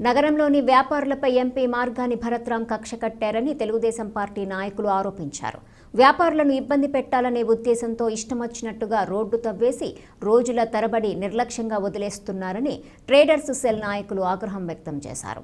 నగరంలోని వ్యాపారులపై ఎంపీ మార్గాని భరత్రాం కక్ష కట్టారని తెలుగుదేశం పార్టీ నాయకులు ఆరోపించారు. వ్యాపారులను ఇబ్బంది పెట్టాలనే ఉద్దేశంతో ఇష్టమొచ్చినట్టుగా రోడ్డు తవ్వేసి రోజుల తరబడి నిర్లక్ష్యంగా వదిలేస్తున్నారని ట్రేడర్స్ సెల్ నాయకులు ఆగ్రహం వ్యక్తం చేశారు.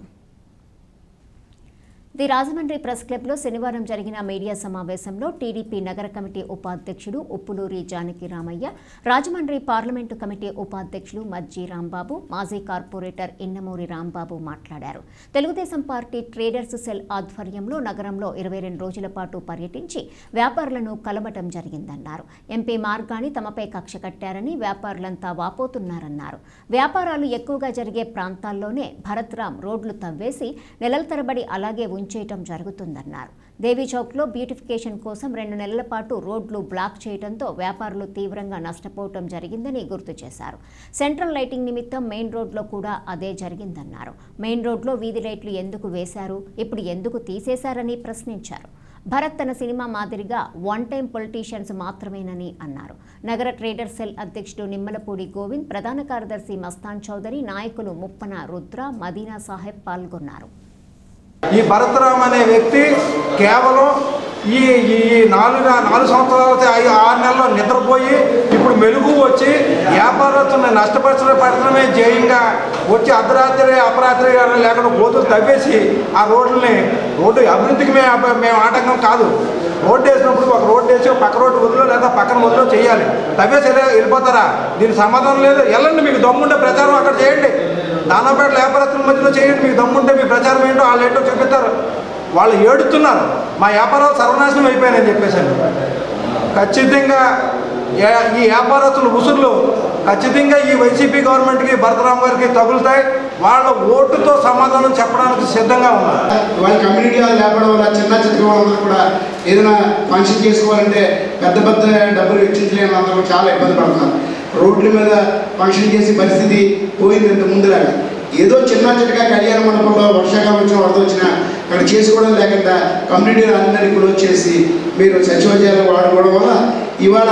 ది రాజమండ్రి ప్రెస్ క్లబ్లో శనివారం జరిగిన మీడియా సమావేశంలో టీడీపీ నగర కమిటీ ఉపాధ్యక్షుడు ఉప్పులూరి జానకి రామయ్య, రాజమండ్రి పార్లమెంటు కమిటీ ఉపాధ్యక్షులు మజ్జి రాంబాబు, మాజీ కార్పొరేటర్ ఇన్నమూరి రాంబాబు మాట్లాడారు. తెలుగుదేశం పార్టీ ట్రేడర్స్ సెల్ ఆధ్వర్యంలో నగరంలో 22 రోజుల పాటు పర్యటించి వ్యాపారులను కలవటం జరిగిందన్నారు. ఎంపీ మార్గాని తమపై కక్ష కట్టారని వ్యాపారులంతా వాపోతున్నారన్నారు. వ్యాపారాలు ఎక్కువగా జరిగే ప్రాంతాల్లోనే భరత్రాం రోడ్లు తవ్వేసి నెలల తరబడి అలాగే చేయటం జరుగుతుందన్నారు. దేవీ చౌక్లో బ్యూటిఫికేషన్ కోసం 2 నెలల పాటు రోడ్లు బ్లాక్ చేయడంతో వ్యాపారులు తీవ్రంగా నష్టపోవటం జరిగిందని గుర్తు చేశారు. సెంట్రల్ లైటింగ్ నిమిత్తం మెయిన్ రోడ్లో కూడా అదే జరిగిందన్నారు. మెయిన్ రోడ్లో వీధి లైట్లు ఎందుకు వేశారు, ఇప్పుడు ఎందుకు తీసేశారని ప్రశ్నించారు. భరత్ తన సినిమా మాదిరిగా వన్ టైం పొలిటీషియన్స్ మాత్రమేనని అన్నారు. నగర ట్రేడర్ సెల్ అధ్యక్షుడు నిమ్మలపూడి గోవింద్, ప్రధాన కార్యదర్శి మస్తాన్ చౌదరి, నాయకులు ముప్పన రుద్ర, మదీనా సాహెబ్ పాల్గొన్నారు. ఈ భరత్రాం అనే వ్యక్తి కేవలం ఈ 4 సంవత్సరాల 6 నెలల్లో నిద్రపోయి ఇప్పుడు మెలుగు వచ్చి వ్యాపారస్తులను నష్టపరచడమే జయంగా వచ్చి అర్ధరాత్రి అపరాత్రి లేకుండా గోతులు తవ్వేసి ఆ రోడ్డు అభివృద్ధికి మేము ఆటంకం కాదు. రోడ్డు వేసినప్పుడు ఒక రోడ్డు వేసి పక్క రోడ్డు వదిలో లేదా పక్కన వదిలో చేయాలి. తవ్వేసి వెళ్ళిపోతారా? దీనికి సమాధానం లేదు. వెళ్ళండి, మీకు దమ్ముంటే ప్రచారం అక్కడ చేయండి. దానాపేట వ్యాపారస్తుల మధ్యలో చేయండి. మీకు దమ్ముంటే మీ ప్రచారం ఏంటో వాళ్ళు ఏంటో చూపిస్తారు. వాళ్ళు ఏడుతున్నారు, మా వ్యాపారాలు సర్వనాశనం అయిపోయాయని చెప్పేసాను. ఖచ్చితంగా ఈ వ్యాపారస్తుల ఉసుర్లు ఖచ్చితంగా ఈ వైసీపీ గవర్నమెంట్కి భరతరాం గారికి తగులుతాయి. వాళ్ళ ఓటుతో సమాధానం చెప్పడానికి సిద్ధంగా ఉన్నారు. వాళ్ళ కమ్యూనిటీ వాళ్ళు లేపడం వల్ల చిన్న వాళ్ళందరూ కూడా ఏదైనా ఫంక్షన్ చేసుకోవాలంటే పెద్ద డబ్బులు వెచ్చించలేని అందరూ చాలా ఇబ్బంది పడుతున్నారు. రోడ్ల మీద ఫంక్షన్ చేసే పరిస్థితి పోయింది. ఇంత ముందులాగా ఏదో చిన్నగా కళ్యాణ మండపంలో వర్షాకాలం వచ్చిన వరద వచ్చినా అక్కడ చేసుకోవడం లేకుండా కమ్యూనిటీలు అందరినీ క్లోజ్ చేసి మీరు సచివాలయాలు వాడుకోవడం వల్ల ఇవాళ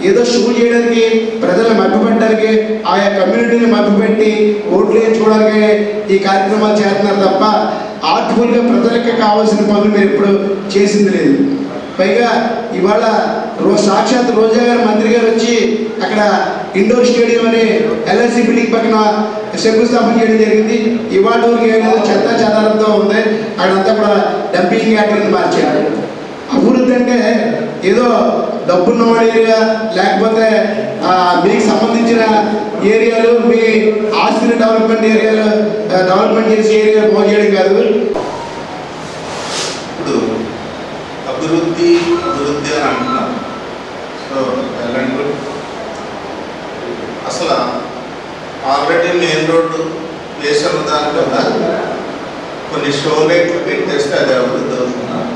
ఏదో షూ చేయడానికి, ప్రజలను మభ్యపెట్టడానికి, ఆయా కమ్యూనిటీని మభ్యపెట్టి ఓట్లు వేయించుకోవడానికి ఈ కార్యక్రమాలు చేస్తున్నారు తప్ప ఆర్ట్ఫుల్గా ప్రజలకి కావాల్సిన పనులు మీరు ఎప్పుడు చేసింది లేదు. పైగా ఇవాళ సాక్షాత్ రోజా గారు మంత్రి గారు వచ్చి అక్కడ ఇండోర్ స్టేడియం అని ఎల్ఐసి బిల్డింగ్ పక్కన శంకుస్థాపన చేయడం జరిగింది. ఇవాళ ఊరికి ఏదో చెత్త చెదారంతో ఉంది. అక్కడంతా కూడా డంపింగ్ యార్డ్ మార్చారు. అభివృద్ధి అంటే ఏదో డబ్బున్న ఏరియా లేకపోతే మీకు సంబంధించిన ఏరియాలు, మీ ఆస్తిని డెవలప్మెంట్ చేసే ఏరియాలు బాగు చేయడం కాదు. అభివృద్ధి అని అంటున్నారు. సో అసలు ఆల్రెడీ మెయిన్ రోడ్డు వేసిన దాని కదా కొన్ని షో లైట్లు పెట్టేస్తే అది అభివృద్ధి అవుతున్నారు.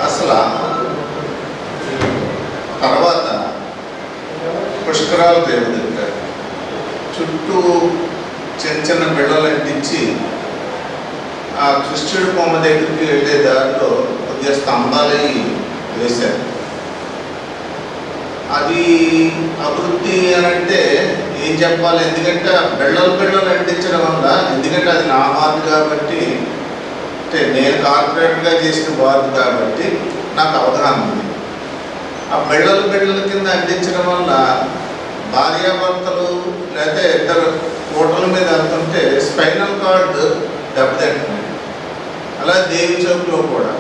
అసలు తర్వాత పుష్కరాలు దేవుదింటారు, చుట్టూ చిన్న బిళ్ళలు అంటించి ఆ కృష్ణుడి బొమ్మ దగ్గరికి వెళ్ళే దారిలో కొద్దిగా స్తంభాలు వేశారు. అది అభివృద్ధి అని అంటే ఏం చెప్పాలి? ఎందుకంటే బిళ్ళలు అంటించడం వల్ల, ఎందుకంటే అది నా వార్డు కాబట్టి, అంటే నేను కార్పొరేట్గా చేసిన వార్డు కాబట్టి నాకు అవగాహన ఉంది. ఆ బిళ్ళల కింద అంటించడం వల్ల భార్యాభర్తలు లేకపోతే ఇద్దరు హోటల్ మీద వెళ్తుంటే స్పైనల్ కార్డ్ దెబ్బతింటుంది. అలా దేవి చౌక్లో కూడా